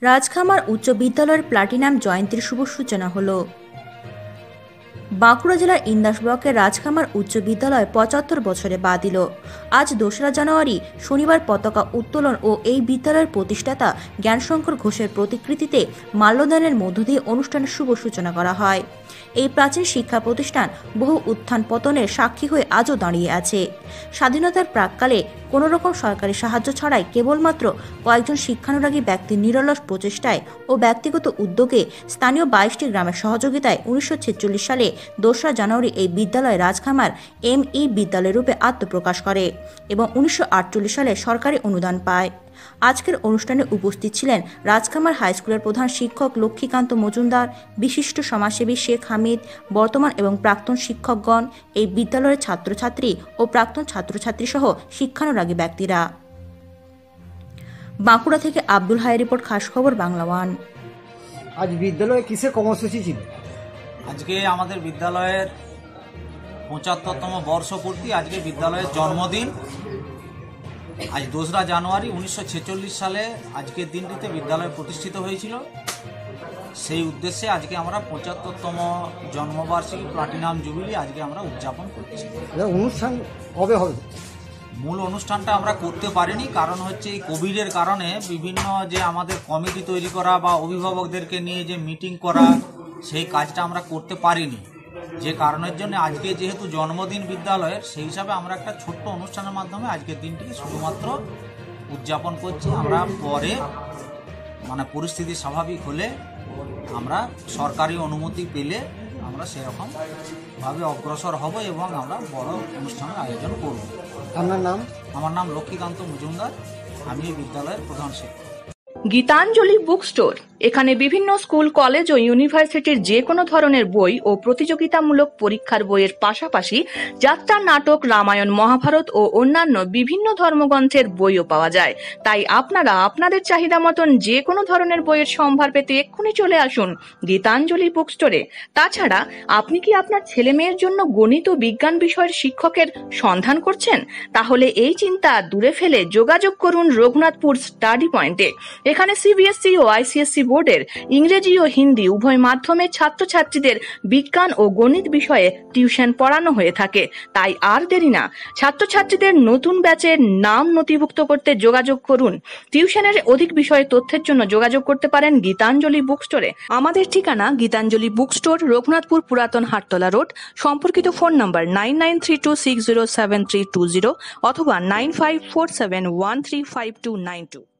রাজখামার উচ্চ বিদ্যালয়ের প্লাটিনাম জয়ন্তীর শুভ সূচনা হলো। বাঁকুড়া জেলার ইন্দাস ব্লকের রাজখামার উচ্চ বিদ্যালয় ৭৫ বছরে পা দিল। আজ ২রা জানুয়ারি শনিবার পতাকা উত্তোলন ও এই বিদ্যালয়ের প্রতিষ্ঠাতা জ্ঞানশঙ্কর ঘোষের প্রতিকৃতিতে মাল্যদানের মধ্য দিয়ে অনুষ্ঠানের শুভ সূচনা করা হয়। এই প্রাচীন শিক্ষা প্রতিষ্ঠান বহু উত্থান পতনের সাক্ষী হয়ে আজও দাঁড়িয়ে আছে। স্বাধীনতার প্রাক্কালে কোনো রকম সরকারি সাহায্য ছাড়াই কেবলমাত্র কয়েকজন শিক্ষানুরাগী ব্যক্তির নিরলস প্রচেষ্টায় ও ব্যক্তিগত উদ্যোগে স্থানীয় ২২টি গ্রামের সহযোগিতায় ১৯৪৬ সালে ২রা জানুয়ারি এই বিদ্যালয় রাজখামার এমই বিদ্যালয় রূপে আত্মপ্রকাশ করে এবং ১৯৪৮ সালে সরকারি অনুদান পায়। আজকের অনুষ্ঠানে উপস্থিত ছিলেন রাজখামার হাইস্কুলের প্রধান শিক্ষক লক্ষ্মীকান্ত মজুমদার, বিশিষ্ট সমাজসেবী শেখ হামিদ, বর্তমান এবং প্রাক্তন শিক্ষকগণ, এই বিদ্যালয়ের ছাত্রছাত্রী ও প্রাক্তন ছাত্রছাত্রী সহ শিক্ষানুরাগী ব্যক্তিরা। বাঁকুড়া থেকে আব্দুল হাই রিপোর্ট, খাস খবর বাংলা ওয়ান। আজ বিদ্যালয়ে কিসের কর্মসূচি ছিল? আজকে আমাদের বিদ্যালয়ের ৭৫তম বর্ষপূর্তি, আজকে বিদ্যালয়ের জন্মদিন। আজ ২রা জানুয়ারি ১৯৪৬ সালে আজকের দিনটিতে বিদ্যালয় প্রতিষ্ঠিত হয়েছিল। সেই উদ্দেশ্যে আজকে আমরা ৭৫তম জন্মবার্ষিকী প্লাটিনাম জুবিলি আজকে আমরা উদযাপন করছি। অনুষ্ঠান কবে হবে? মূল অনুষ্ঠানটা আমরা করতে পারিনি, কারণ হচ্ছে এই কোভিডের কারণে বিভিন্ন যে আমাদের কমিটি তৈরি করা বা অভিভাবকদেরকে নিয়ে যে মিটিং করা, সেই কাজটা আমরা করতে পারিনি। যে কারণের জন্য আজকে যেহেতু জন্মদিন বিদ্যালয়ের, সেই হিসাবে আমরা একটা ছোট্ট অনুষ্ঠানের মাধ্যমে আজকের দিনটিকে শুধুমাত্র উদযাপন করছি। আমরা পরে পরিস্থিতি স্বাভাবিক হলে, আমরা সরকারি অনুমতি পেলে আমরা সেরকমভাবে অগ্রসর হব এবং আমরা বড় অনুষ্ঠানের আয়োজন করব। আপনার নাম? আমার নাম লক্ষ্মীকান্ত মজুমদার, আমি এই বিদ্যালয়ের প্রধান শিক্ষক। Gitanjali book store. এখানে বিভিন্ন স্কুল, কলেজ ও ইউনিভার্সিটির যে কোনো ধরনের বই ও প্রতিযোগিতামূলক পরীক্ষার বইয়ের পাশাপাশি যাত্রা, নাটক, রামায়ণ, মহাভারত ও অন্যান্য বিভিন্ন ধর্মগ্রন্থের বইও পাওয়া যায়। তাই আপনারা আপনাদের চাহিদা মতন যে কোনো ধরনের বইয়ের সম্ভার পেতে এক্ষুনি চলে আসুন গীতাঞ্জলি বুক স্টোরে। তাছাড়া আপনি কি আপনার ছেলে মেয়ের জন্য গণিত ও বিজ্ঞান বিষয়ের শিক্ষকের সন্ধান করছেন? তাহলে এই চিন্তা দূরে ফেলে যোগাযোগ করুন রঘুনাথপুর স্টাডি পয়েন্টে। এখানে সিবিএসসি ও আইসিএসসি বোর্ডের ইংরেজি ও হিন্দি উভয় মাধ্যমে ছাত্রছাত্রীদের বিজ্ঞান ও গণিত বিষয়ে টিউশন পড়ানো হয়ে থাকে। তাই আর দেরি না, ছাত্রছাত্রীদের নতুন ব্যাচের নাম নথিভুক্ত করতে যোগাযোগ করুন। টিউশনের অধিক বিষয়ে তথ্যের জন্য যোগাযোগ করতে পারেন গীতাঞ্জলি বুক স্টোরে। আমাদের ঠিকানা গীতাঞ্জলি বুক স্টোর, রঘুনাথপুর পুরাতন হাটতলা রোড। সম্পর্কিত ফোন নম্বর 9932607320 অথবা 9547135292।